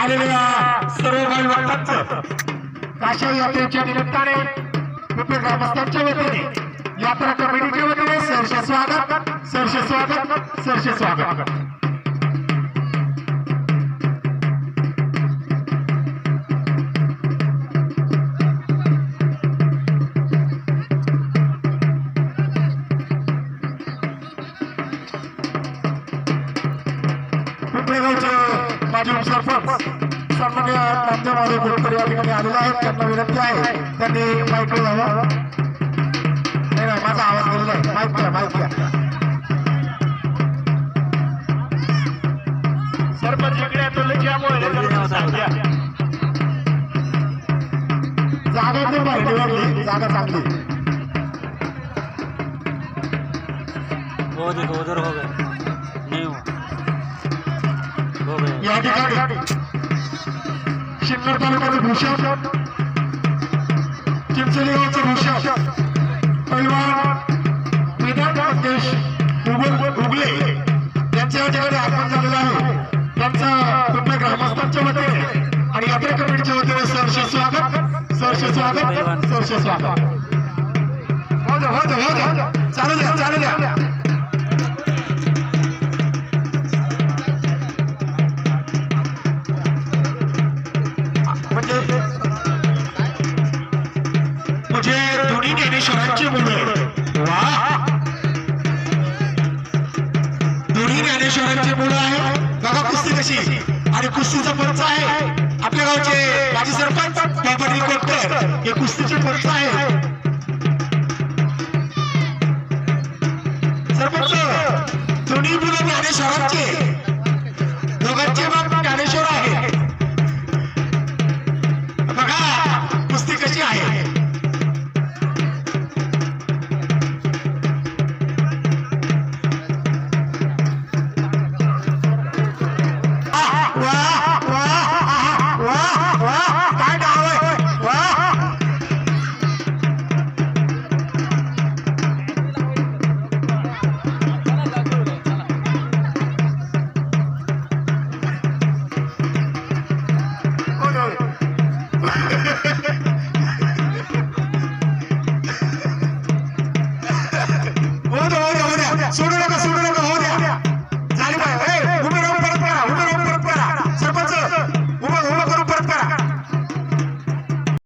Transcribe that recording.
आलेल्या सर्व भाई भक्तांचं काशी यात्रेच्या निमित्ताने कृपया ग्रामस्थांच्या वतीने यात्रा कमिटीच्या वतीने सहर्ष स्वागत सहर्ष स्वागत सहर्ष स्वागत। माजी सरपंच सन्माननीय नामदेव गोडकर या ठिकाणी आलेले आहेत। त्यांना विनंती आहे त्यांनी माईक लावा। नाही माझा आवाज गेलेला आहे। माईक घ्या माईक घ्या। सरपंच इकडे जागा खूप आहे निवडली जागा चांगली। वो देखो उधर हो गए नहीं या ठिकाणी शिन्नर तालुक्याचे भूषण चिंचोली गावचे भूषण पैलवान वेदांत मंगेश उगले यांच्या ठिकाणी आगमन झालेलं आहे। त्यांचं कुठल्या ग्रामस्थांच्या वतीने आणि यात्रा कमिटीच्या वतीने सहर्ष स्वागत सहर्ष स्वागत सहर्ष स्वागत। हो द्या चालू द्या चालू द्या। मुझे दोन्ही ज्ञानेश्वरांची मुलं वा दोन्ही ज्ञानेश्वरांची मुलं आहे। बघा कुस्ती कशी आणि कुस्तीचा पंच आहे आपल्या गावचे माजी सरपंच बाबाजी कोटकर हे कुस्तीचे पंच आहे। सरपंच दोन्ही मुलं ज्ञानेश्वरांचे दोघांचे बाप